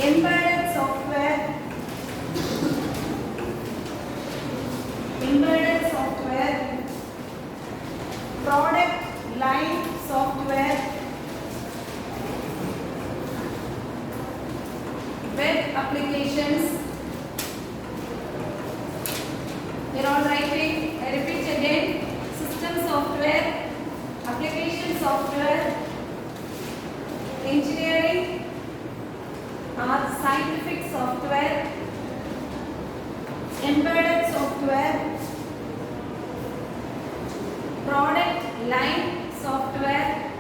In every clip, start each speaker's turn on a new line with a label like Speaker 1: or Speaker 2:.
Speaker 1: embedded software, embedded software, product line software, web applications. You're all writing. I repeat again. System software, application software, engineering or scientific software, embedded software, product line software,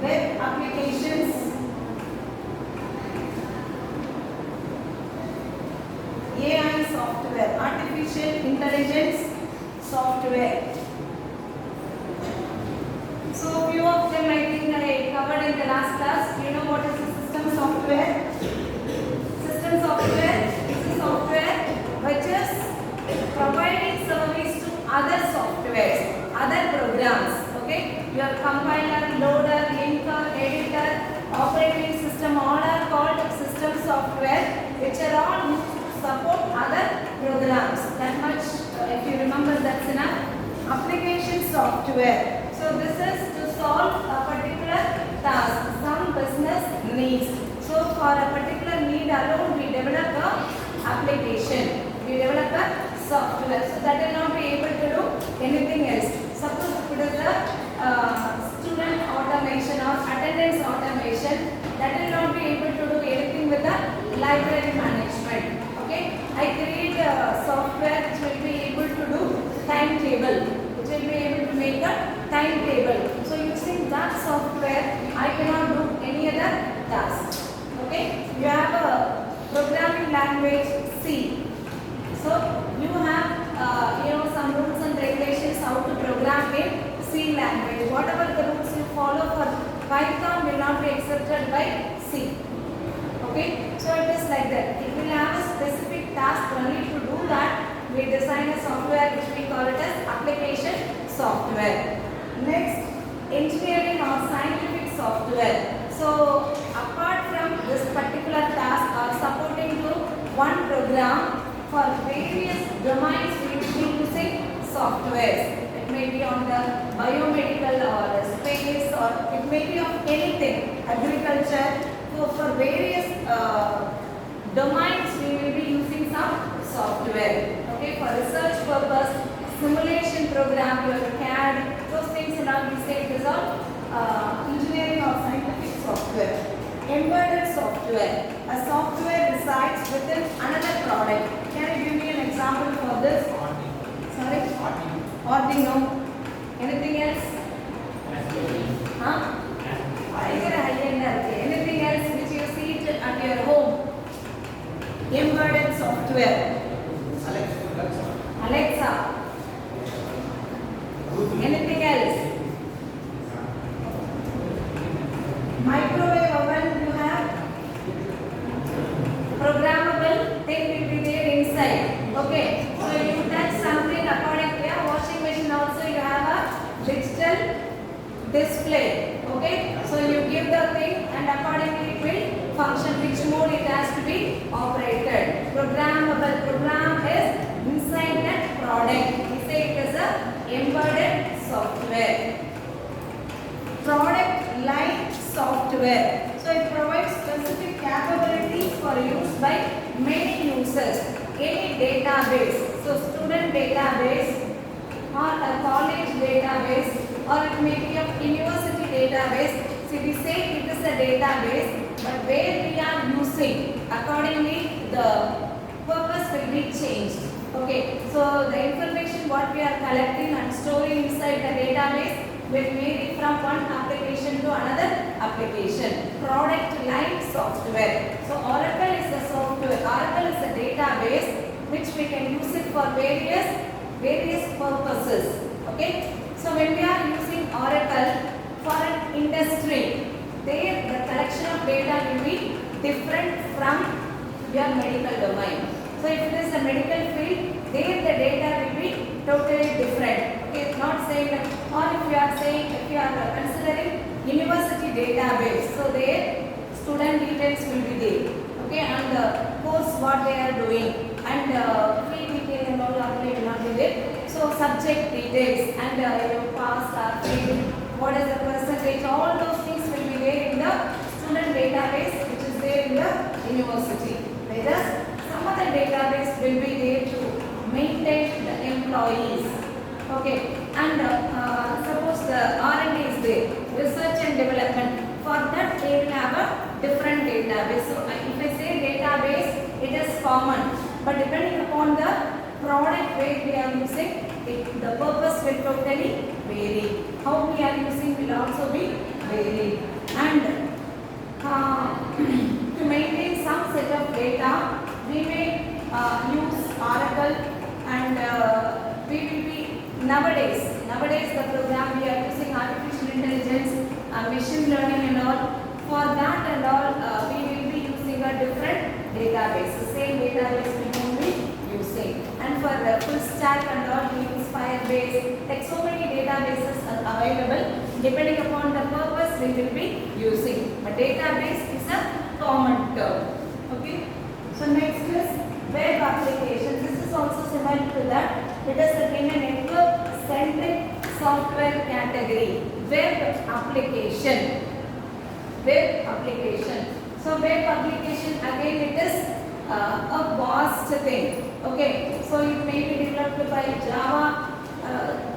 Speaker 1: web applications, AI software, artificial intelligence software. So few of them I think I covered in the last class. You know what is the system software? System software is a software which is providing service to other softwares, other programs. Okay, your compiler, loader, linker, editor, operating system, all are called system software, which are all used to support other programs. That much, if you remember, that's enough. Application software. So this is to solve a particular task, some business needs. So for a particular need alone, we develop a application. We develop a software. So that will not be able to do anything else. Suppose if it is a student automation or attendance automation, that will not be able to do anything with the library management. Okay, I create a software which will be able to do timetable, which will be able to make a timetable. So using that software, I cannot do any other task. Okay, you have a programming language C. So you have some rules and regulations how to program in C language. Whatever the rules you follow for Python will not be accepted by C. Okay, so it is like that. It will have a specific task only. To do that, we design a software which we call it as application software. Next, engineering or scientific software. So apart from this particular task or supporting to one program, for various domains we will be using softwares. It may be on the biomedical or space, or it may be of anything, agriculture. So for various domains we will be using some software. Okay, for research purpose, simulation program, your CAD, those things will not be said. It is all engineering or scientific software. Embedded software. A software resides within another product. Can you give me an example for this? Sorry? Arduino. Anything else? Huh? Anything else which you see it at your home? Embedded software. Alexa. Anything else? Microwave oven you have? Programmable thing will be there inside. Okay. So you touch something according to your washing machine also you have a digital display. Okay. So you give the thing and accordingly it will function. Which mode it has to be operated. Programmable program is inside that product. We say it is a embedded software. Product line software. So it provides specific capabilities for use by many users. Any database, so student database or a college database, or it may be a university database. So we say it is a database, but where we are using, accordingly the purpose will be changed. Okay, so the information what we are collecting and storing inside the database will vary from one application to another application. Product line software. So Oracle is a software. Oracle is a database which we can use it for various purposes. Okay. So when we are using Oracle for an industry, there the collection of data will be different from your medical domain. So if it is a medical field, there the data will be totally different. Okay, it's not saying that, or if you are saying, if you are database. So their student details will be there. Okay, and course what they are doing, and fee detail and all are will not be there. So subject details and your past or fail, what is the percentage, all those things will be there in the student database which is there in the university. Whereas some other database will be there to maintain the employees. Okay, and suppose the R&D is there, research and development. For that they will have a different database. So if I say database, it is common, but depending upon the product where we are using, the purpose will totally vary. How we are using will also be varied. And to maintain some set of data, we may use Oracle, and we will be nowadays the program we are using artificial intelligence, machine learning and all. For that and all, we will be using a different database. The same database we will be using. And for full stack and all, we use Firebase. Like so many databases are available. Depending upon the purpose, we will be using. But database is a common term. Okay. So next is web application. This is also similar to that. It is again a network-centric software category. Web application. Web application. So web application again it is a vast thing. Okay. So it may be developed by Java.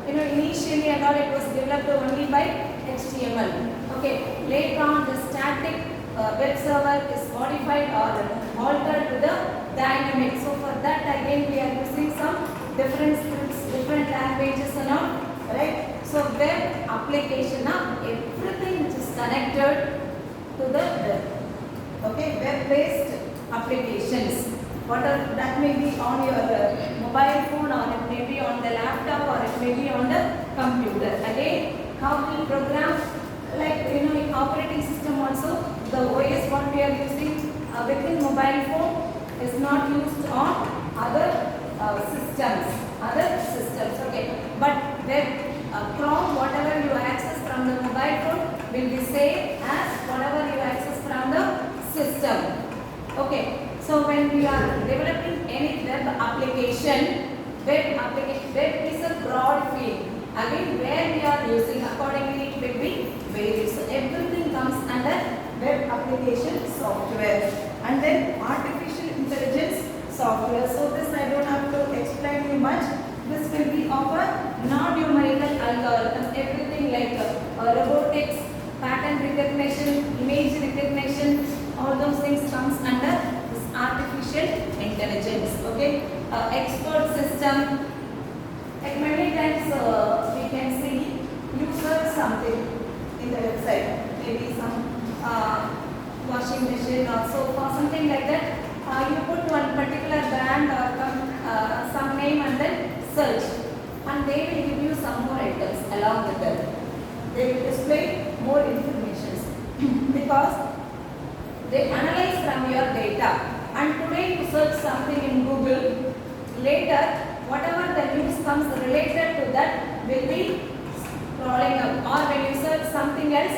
Speaker 1: Initially and all it was developed only by HTML. Okay. Later on the static web server is modified or altered to the dynamic. So for that again we are using some different scripts, different languages and all. Right. So web application, everything which is connected to the web. Okay, web-based applications. Whatever that may be on your mobile phone, or it may be on the laptop, or it may be on the computer. Again, how we program, like in operating system also, the OS what we are using within mobile phone is not used on other systems. Okay, but web Chrome, whatever you access from the mobile phone will be same as whatever you access from the system. Okay, so when we are developing any web application, web is a broad field. Again, where we are using accordingly it will be varied. So everything comes under web application software. And then artificial intelligence software. So this I don't have to explain you much. This will be of a non-numerical algorithm. Everything like robotics, pattern recognition, image recognition, all those things comes under this artificial intelligence. Okay, expert system. Like many times we can see you search something in the website, maybe some washing machine or sofa, something like that. You put one particular brand or some name and then search, and they will give you some more items along with them. They will display more information because they analyze from your data. And today you search something in Google, later whatever the news comes related to that will be scrolling up, or when you search something else,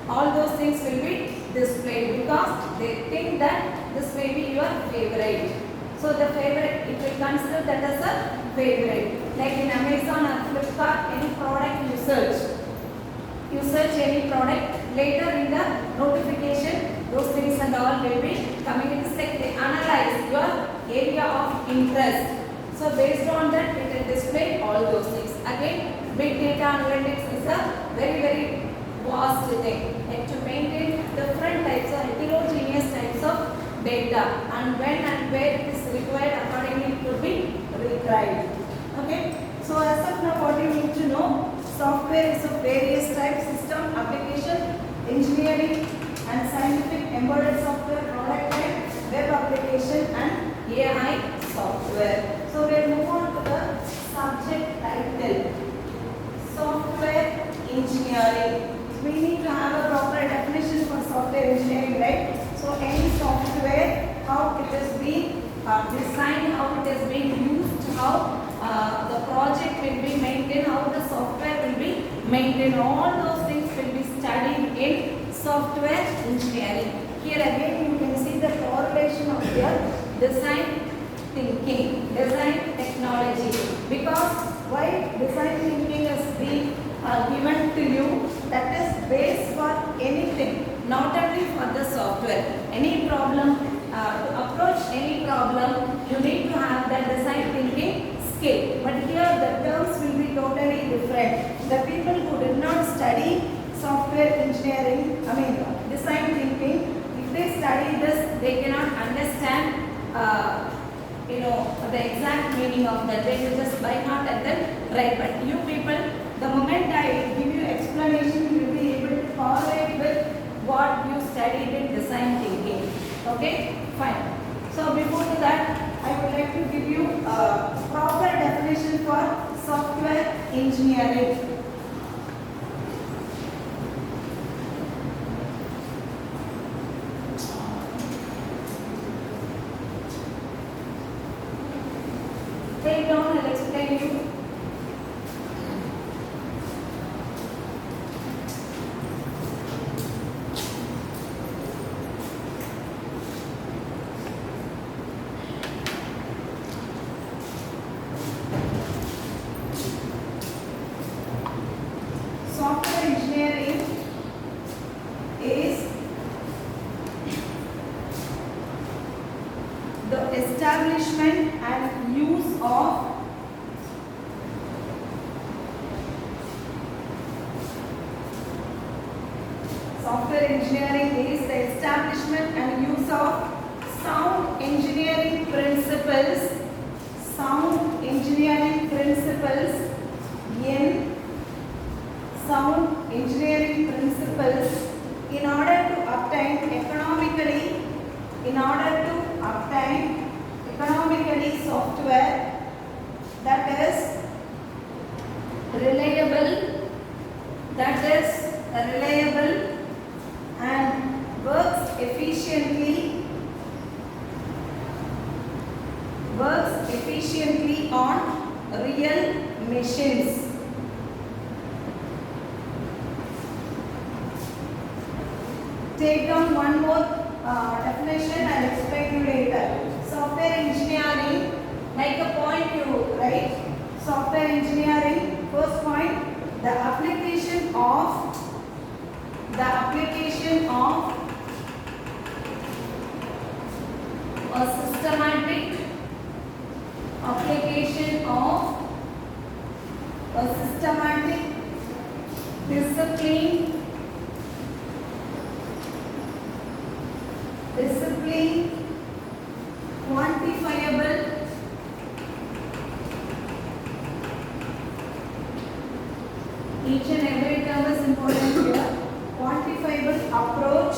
Speaker 1: all those things will be displayed because they think that this may be your favorite. So the favorite, it will consider that as a favorite. Like in Amazon or Flipkart, any product you search any product, later in the notification, those things and all will be coming. It is like they analyze your area of interest. So based on that, it will display all those things. Again, big data analytics is a very, very vast thing. Like to maintain different types of heterogeneous types of data, and when and where it is required, accordingly it could be retried. Okay. So as of now, what you need to know, software is of various types: system, application, engineering, and scientific, embedded software, product type, web application, and AI software. So we'll move on to the subject title: software engineering. We need to have a proper definition for software engineering, right? So any software, how it has been designed, how it has been used, how the project will be maintained, how the software will be maintained, all those things will be studied in software engineering. Here again you can see the correlation of your design thinking, design technology. Because why design thinking has been given to you, that is base for anything, not only for the software. Any problem, to approach any problem, you need to have that design thinking skill. But here the terms will be totally different. The people who did not study software engineering, design thinking, if they study this, they cannot understand the exact meaning of that. They will just by heart and then write. But you people, the moment I give you explanation, you will be able to correlate with what you studied in design thinking. Okay, fine. So before that, I would like to give you a proper definition for software engineering. Take down, I'll explain you. Software engineering is the establishment and use of software engineering is the establishment and use of sound engineering principles in order to obtain economically software that is reliable and works efficiently on real machines. Take down one more definition and explain you later. Software engineering, make a point you write. Software engineering, first point, the application of a systematic discipline, quantifiable, each and every term is important here. Quantifiable approach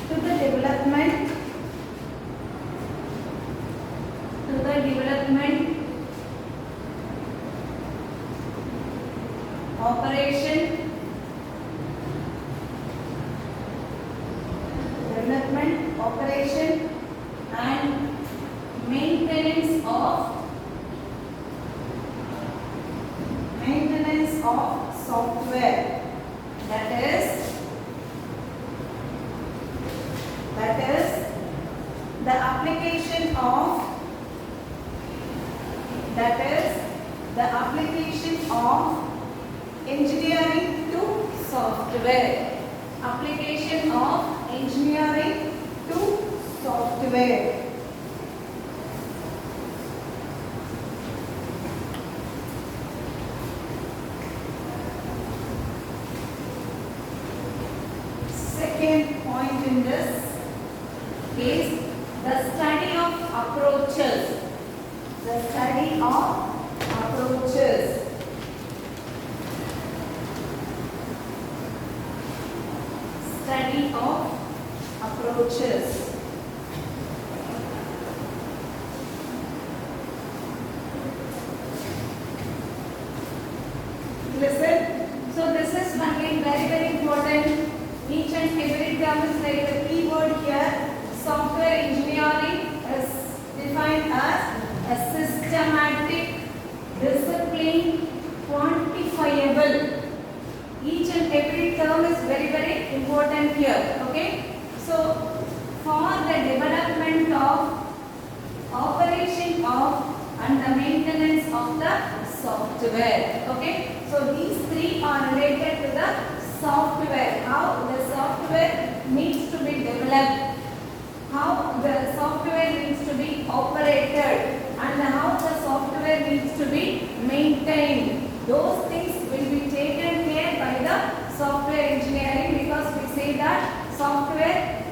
Speaker 1: to the development operation and maintenance of software, that is the application of engineering to software. Second point in this is the study of approaches. Listen. So this is one thing very important. Each and every term is like the keyword here. Software engineering is defined as a systematic, disciplined, quantifiable important here. Okay. So for the development of operation of and the maintenance of the software. Okay. So these three are related to the software. How the software needs to be developed, how the software needs to be operated, and how the software needs to be maintained. Those things will be taken care by the software engineering, because we say that software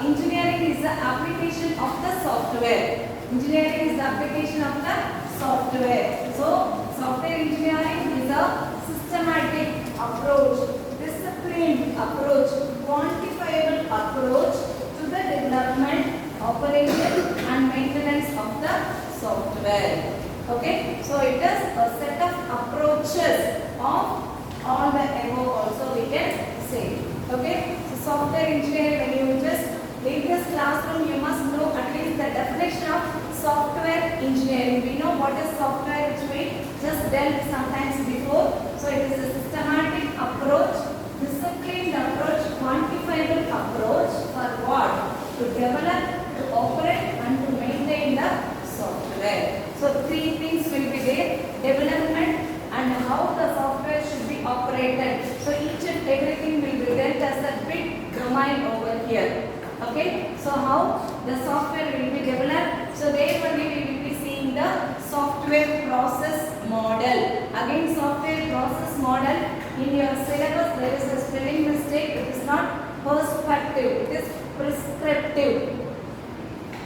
Speaker 1: engineering is the application of the software. Engineering is the application of the software. So software engineering is a systematic approach, disciplined approach, quantifiable approach to the development, operation and maintenance of the software. Okay, so it is a set of approaches of all the above also we can say. Okay, so software engineering, when you just leave this classroom, you must know at least the definition of software engineering. We know what is software, which we just dealt sometimes before. So it is a systematic approach, disciplined approach, quantifiable approach for what? To develop, to operate and to maintain the software. So three things will be there: development and how the software should be operated. So each and everything will be dealt as a big domain over here. Okay, so how the software will be developed. So there only we will be seeing the software process model. Again, software process model, in your syllabus there is a spelling mistake. It is not perspective, it is prescriptive.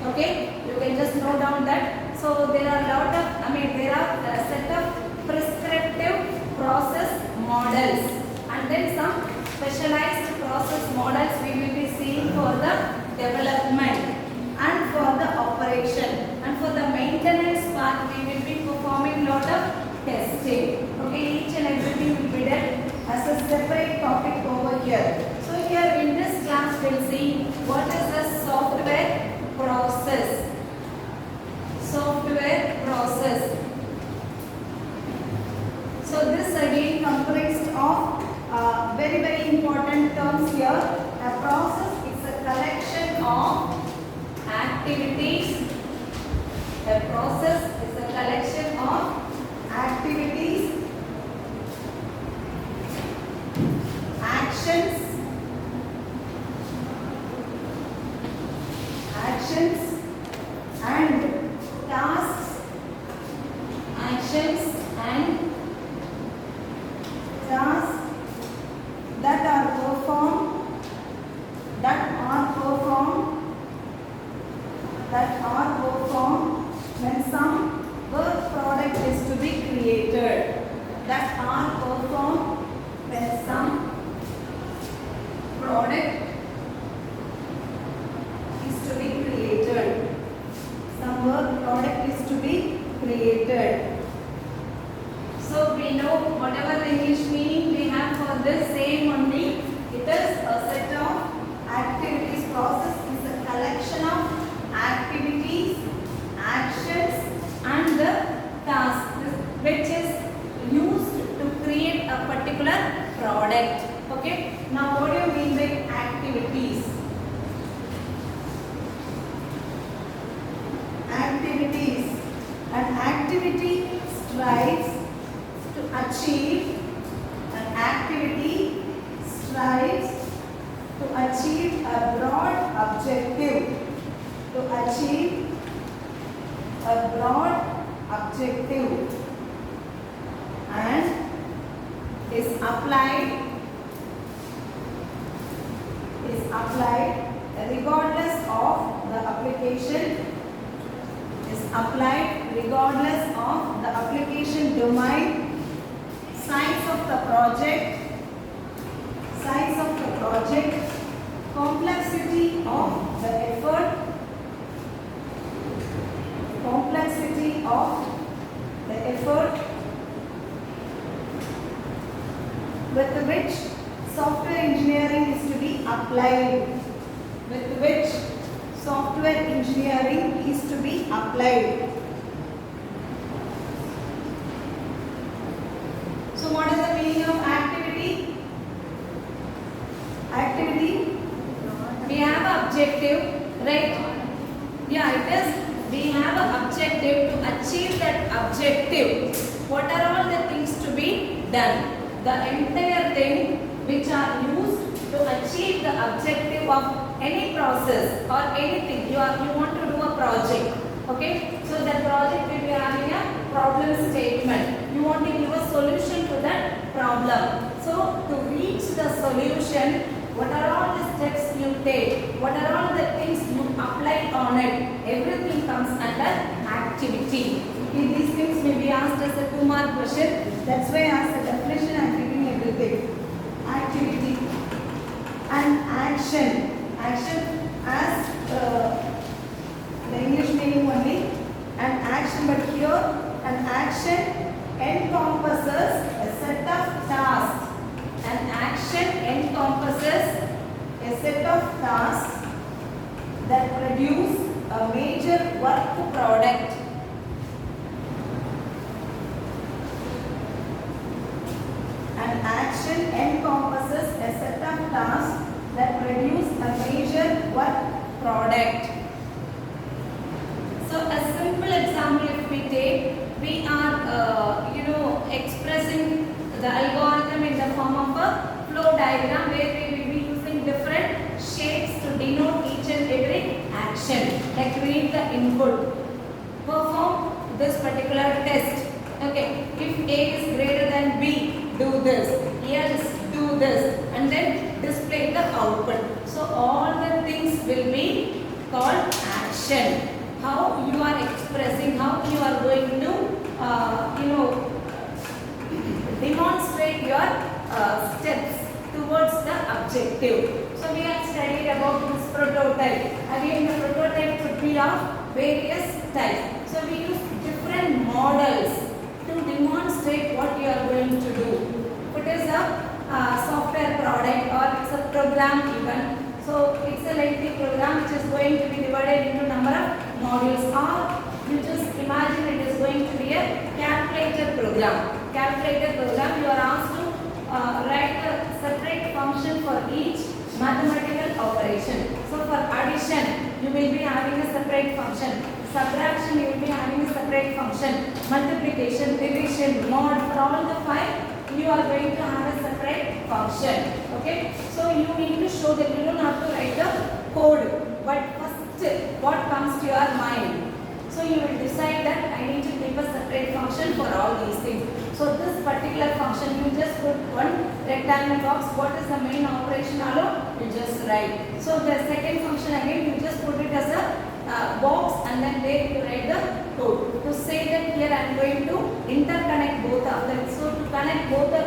Speaker 1: Okay, you can just note down that. So there are there are a set of prescriptive process models, and then some specialized process models we will be seeing for the development and for the operation, and for the maintenance part we will be performing lot of testing. Okay, each and everything will be done as a separate topic over here. So here in this class we will see what is the software process. Software process. So this again comprised of very important terms here. A process is a collection of activities. A process is a collection of activities, actions, and tasks, actions and tasks that are performed when some work product is to be created. That are performed when some product is to be created. Some work product is to be created. So we know whatever the English meaning we have for this same only. It is a set of activities. Process is a collection of activities, actions and the tasks which is used to create a particular product. Okay. Now what do you mean by activities? Activities. An activity strives to achieve. An activity strives to achieve a broad objective. To achieve a broad objective and is applied regardless of the application. Is applied regardless of the application domain, size of the project, complexity of the effort, with which software engineering is to be applied. With which software engineering is to be applied. So what is the meaning of activity? Activity Yeah, it is. We have an objective. To achieve that objective, what are all the things to be done? The entire thing which are used to achieve the objective of any process or anything. You want to do a project. Okay, so that project will be having a problem statement. You want to give a solution to that problem. So to reach the solution, what are all the steps you take? What are all the things you apply on it? Everything comes under activity. Okay, these things may be asked as a 2-mark question. That's why as a definition I am giving everything. Activity and action. Action as the English meaning only, and action, but here an action encompasses a set of tasks. An action encompasses a set of tasks that produce a major work product. An action encompasses a set of tasks that produce a major work product. So a simple example if we take, we are expressing the algorithm in the form of a flow diagram where we will be using different shapes to denote each and every action. Like read the input, perform this particular test. Okay, if A is greater than B, do this, else do this, and then display the output. So all the things will be called action. How you are expressing, how you are going to demonstrate your steps towards the objective. So we have studied about this prototype. Again, the prototype could be of various types. So we use different models to demonstrate what you are going to do. If it is a software product or it's a program even, so it's a lengthy program which is going to be divided into number of modules, or you just imagine it is going to be a calculator program. Calculator program, you are asked to write a separate function for each mathematical operation. So for addition, you will be having a separate function. Subtraction, you will be having a separate function. Multiplication, division, mod, for all the 5, you are going to have a separate function. Okay, so you need to show that you don't have to write the code, but first what comes to your mind. So you will decide that I need to keep a separate function for all these things. So this particular function, you just put one rectangle box. What is the main operation alone? You just write. So the second function again, you just put it as a box, and then there you write the code. To say that here I am going to interconnect both of them. So to connect both the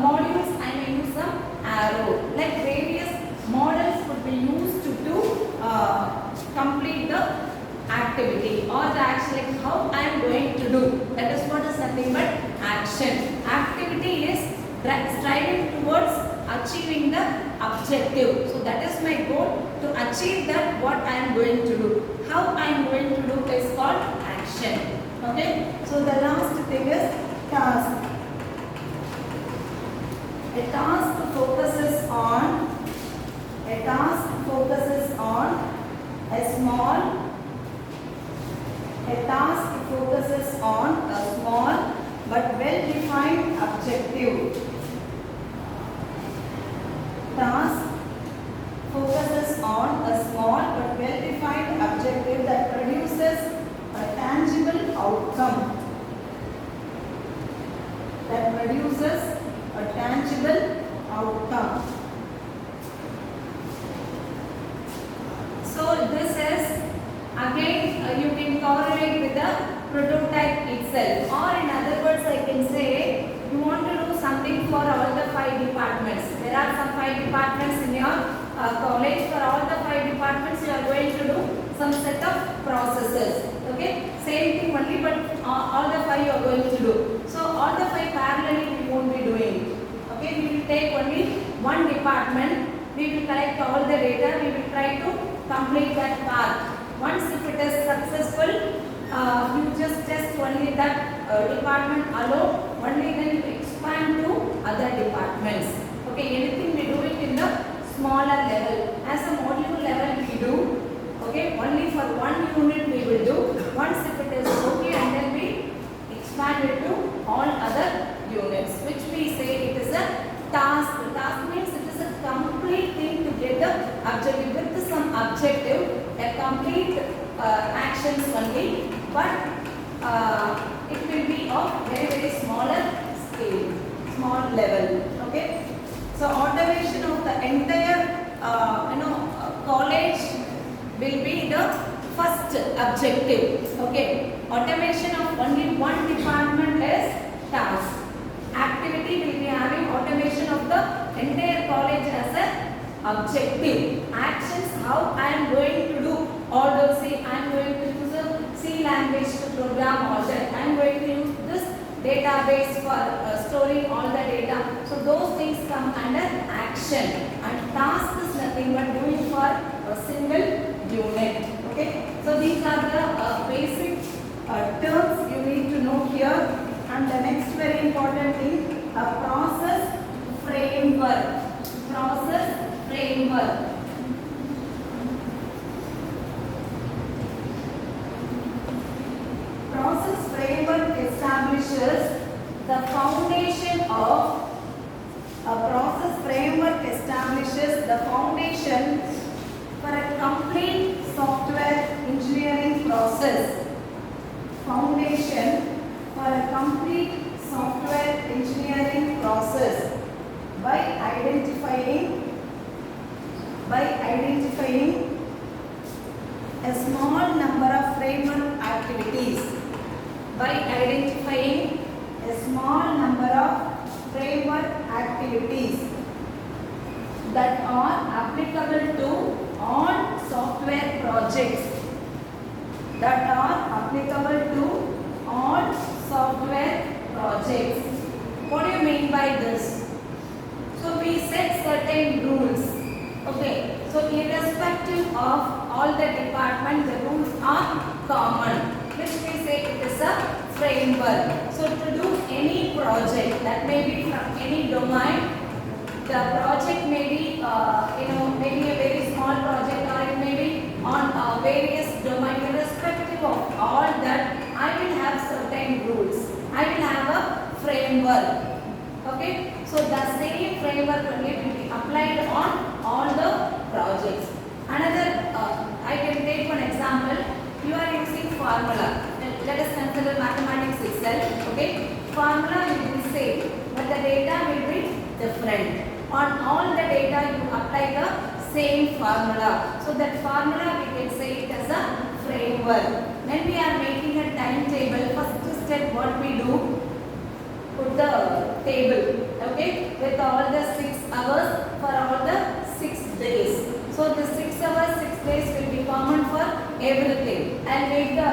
Speaker 1: modules, I may use some arrow. Like various models could be used to complete the activity or the action, like how I am going to do. That is what is nothing but action. Activity is striving towards achieving the objective. So that is my goal, to achieve that what I am going to do. How I am going to do is called action. Okay. So the last thing is task. A task focuses on a small but well-defined objective. Task focuses on a small but well-defined objective that produces a tangible outcome. So this is again you can correlate with the prototype itself, or in other words I can say you want to do something for all the 5 departments. There are some 5 departments in your college. For all the 5 departments you are going to do some set of processes. Okay, same thing only, but all the 5 you are going to do. So all the 5 parallelly we won't be doing. Okay, we will take only one department, we will collect all the data, we will try to complete that path. Once if it is successful, you just test only that department alone, only then you expand to other departments. Okay, anything we do it in the smaller level. As a module level we do, Okay, only for one unit we will do. Once if it is okay, and then we expand it to all other units, which we say it is a task. Task means it is a complete thing to get the objective with some objective, a complete actions only, but it will be of very smaller scale, small level. Okay, so automation of the entire college will be the first objective. Okay, automation of only one department is task. Activity will be having automation of the entire college as an objective. Actions, how I am going to do all those. Say I am going to use a C language to program all that. I am going to use this database for storing all the data. So those things come under action, and task is nothing but doing for a single unit. Okay, so these are the basic terms you need to know here. And the next very important thing, a process framework. Process framework. Process framework establishes the foundation of for a complete software engineering process. Foundation for a complete software engineering process by identifying a small number of framework activities. By identifying a small number of framework activities that are applicable to all software projects. What do you mean by this? So we set certain rules. Okay, so irrespective of all the department, the rules are common, which we say it is a framework. So to do any project, that may be from any domain, the project may be maybe a very small project, or it may be on various domains. Irrespective of all that, I will have certain rules. I will have a framework. Okay, so the same framework only will be applied on all the projects. Another, I can take one example. You are using formula. Let us consider mathematics itself. Okay, formula will be same, but the data will be different. On all the data, you apply the same formula. So that formula we can say it as a framework. When we are making a timetable, first step what we do, put the table, okay, with all the 6 hours for all the 6 days. So the 6 hours, 6 days will be common for everything. And make the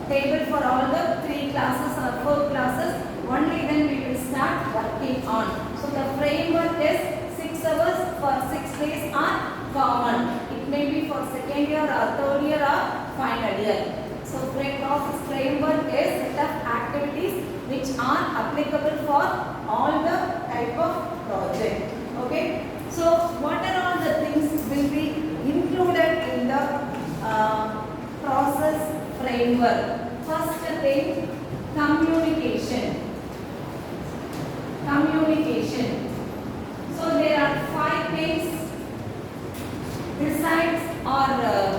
Speaker 1: table for all the 3 classes or 4 classes. Only then we will start working on. So the framework is 6 hours for 6 days are common. It may be for second year or third year or final year. So process framework is set of activities which are applicable for all the type of project. Okay. So what are all the things will be included in the process framework? First thing, communication. So there are 5 things besides, or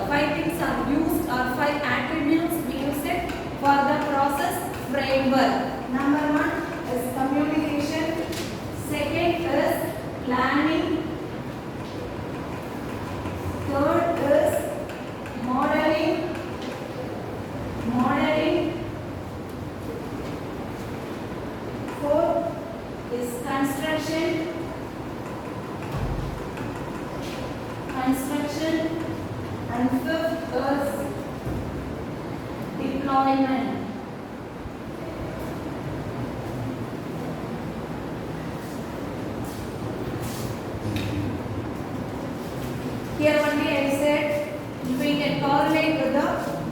Speaker 1: 5 things are used, or 5 attributes we use it for the process framework. Number 1 is communication. Second is planning. Third is modeling. Fourth is construction. And fifth is deployment. Here only I said we can correlate with the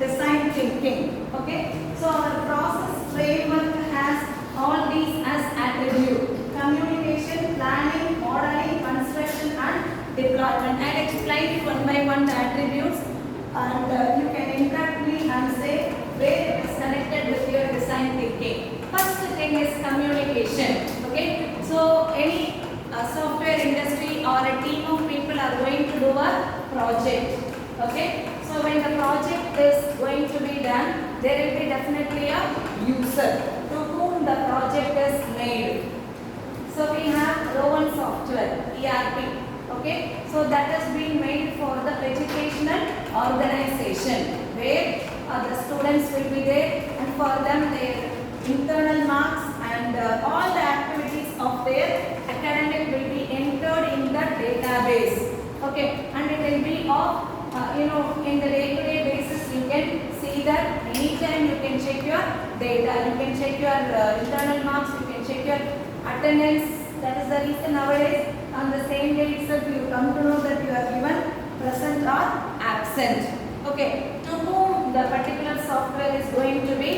Speaker 1: design thinking. Okay, so our process framework has all these as attributes: communication, planning, modeling, construction and deployment. I explained one by one the attributes, and thing is communication. Okay, so any software industry or a team of people are going to do a project. Okay, so when the project is going to be done, there will be definitely a user to whom the project is made. So we have Rowan software, ERP. Okay, so that has been made for the educational organization where the students will be there, and for them their internal marks and all the activities of their academic will be entered in the database. Okay, and it will be of in the day-to-day basis you can see that anytime you can check your data, you can check your internal marks, you can check your attendance. That is the reason nowadays on the same day itself you come to know that you are given present or absent. Okay, to whom the particular software is going to be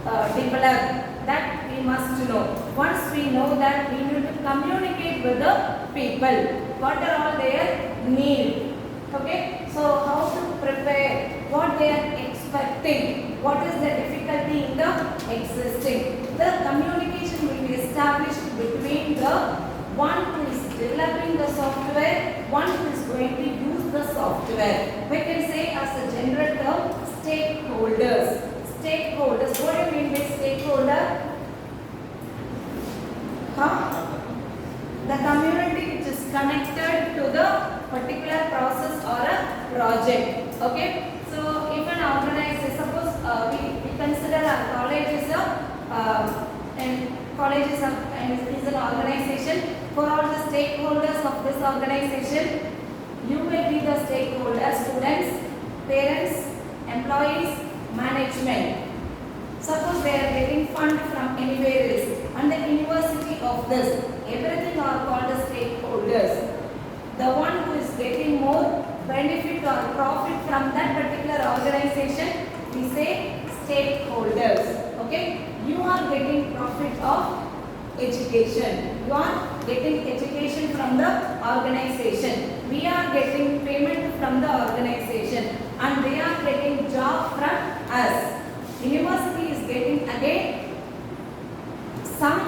Speaker 1: developed, that we must know. Once we know that, we need to communicate with the people. What are all their needs? Okay, so how to prepare, what they are expecting, what is the difficulty in the existing. The communication will be established between the one who is developing the software, one who is going to use the software. We can say as a general term, stakeholders. Stakeholders, what do you mean by stakeholder? The community which is connected to the particular process or a project. Okay, so if an organization, suppose we consider our college is is an organization. For all the stakeholders of this organization, you may be the stakeholder: students, parents, employees, management. Suppose they are getting fund from anywhere else, and the university of this, everything are called as stakeholders. The one who is getting more benefit or profit from that particular organization, we say stakeholders. Okay, you are getting profit of education. You are getting education from the organization. We are getting payment from the organization, and they are getting job from us. University is getting again some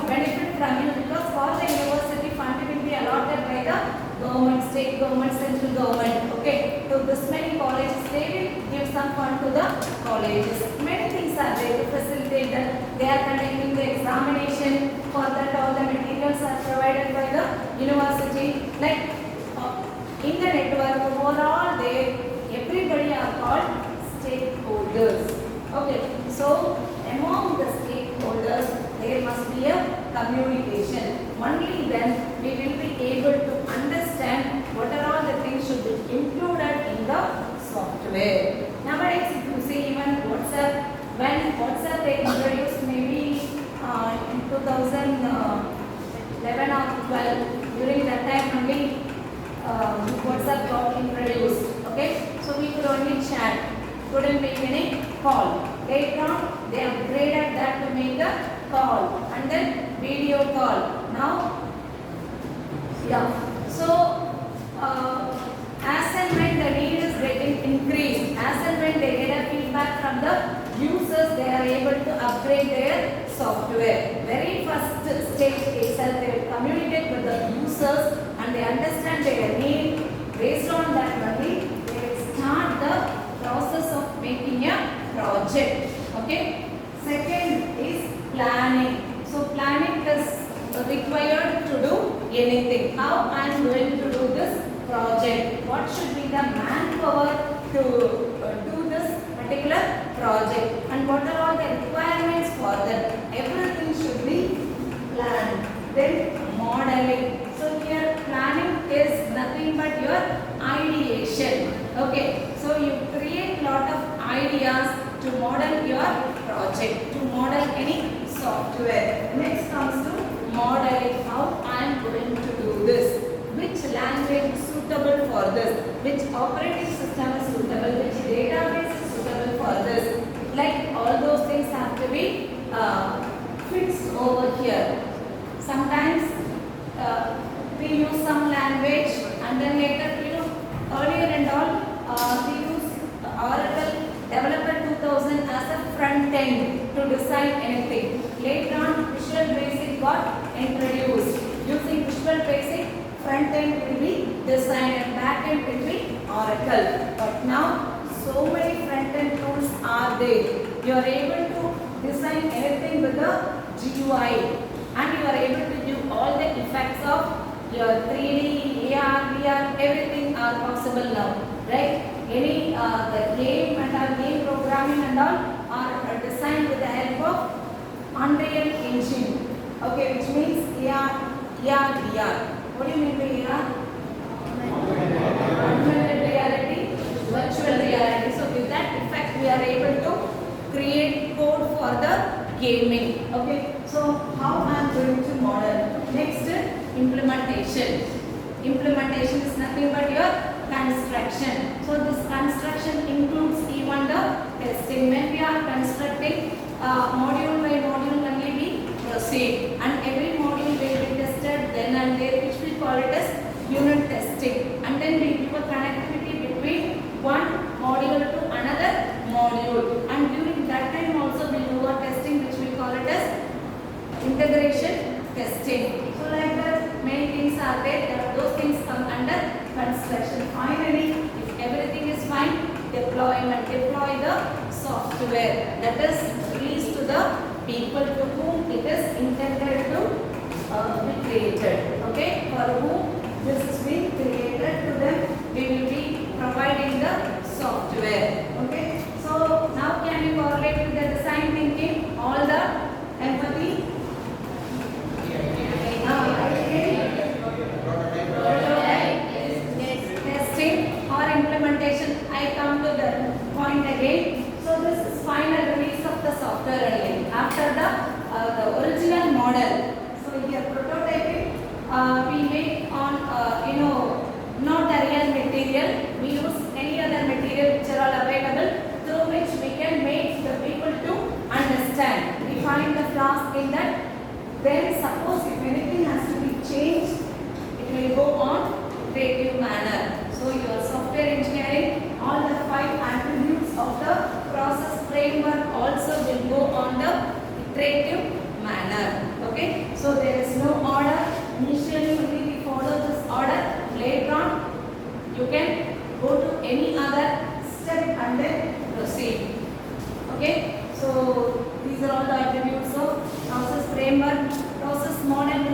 Speaker 1: benefit from you, because for the university fund will be allotted by the government, state government, central government. Okay, to this many colleges they will give some fund to the colleges. Many things are there to facilitate that. They are conducting the examination. For that all the materials are provided by the university. Like in the network overall, everybody are called stakeholders. Okay, so among the stakeholders there must be a communication. Only then we will be able to understand what are all the things should be included in the software. Nowadays if you see even WhatsApp, when WhatsApp they introduced maybe in 2011 or 12, during that time only WhatsApp got introduced. Okay, so we could only chat, couldn't make any call. Later on, they upgraded that to make a call and then video call. Now, so as and when the need is getting increased, as and when they get a feedback from the users, they are able to upgrade their software. Very first stage itself, they will communicate with the users and they understand their need. Based on that only, they will start the process of making a project. Okay. Second is planning. So planning is required to do anything. How I am going to do this project? What should be the manpower to do this particular project? And what are all the requirements for that? Everything should be planned. Then modeling. So here planning is nothing but your ideation. Okay. So you create lot of ideas to model your project, to model any software. Next comes to modeling. How I am going to do this? Which language is suitable for this? Which operating system is suitable? Which database is suitable for this? Like all those things have to be fixed over here. Sometimes we use some language and then later, earlier and all, we use Oracle Developer 2000 as a front end to design anything. Later on, Visual Basic got introduced. Using Visual Basic, front end will be design and back end will be Oracle. But now, so many front end tools are there. You are able to design anything with the GUI, and you are able to do all the effects of your 3D, AR, VR, everything are possible now, right? Any the game and our game programming and all are designed with the help of Unreal Engine. Okay, which means AR, VR. What do you mean by AR? Augmented reality, virtual reality. So with that effect, we are able to create code for the gaming. Okay, so how I am going to model? Next, implementation. Implementation is nothing but your construction. So this construction includes even the testing. When we are constructing module by module only we proceed, and every module will be tested then and there, which we call it as unit testing. And then we give a connectivity between one module to another module, and during that time also we do a testing which we call it as integration testing. So like that many things are there, those things come under construction. Finally, if everything is fine, deployment. Deploy the software that is released to the people to whom it is intended to be created. Okay, for whom this is being created, to them we will be providing the software. Okay, so now can you correlate with the design thinking all the empathy? Testing or implementation. I come to the point again. So this is final release of the software only after the original model. So here prototyping we make on not the real material. We use any other material which are all available, through which we can make the people to understand. We find the flaws in that. Then suppose if anything has to be changed, it will go on iterative manner. So your software engineering, all the 5 attributes of the process framework also will go on the iterative manner. Okay, so there is no order. Initially only we follow this order. Later on you can go to any other step and then proceed. Okay, so these are all the attributes of process framework. Process model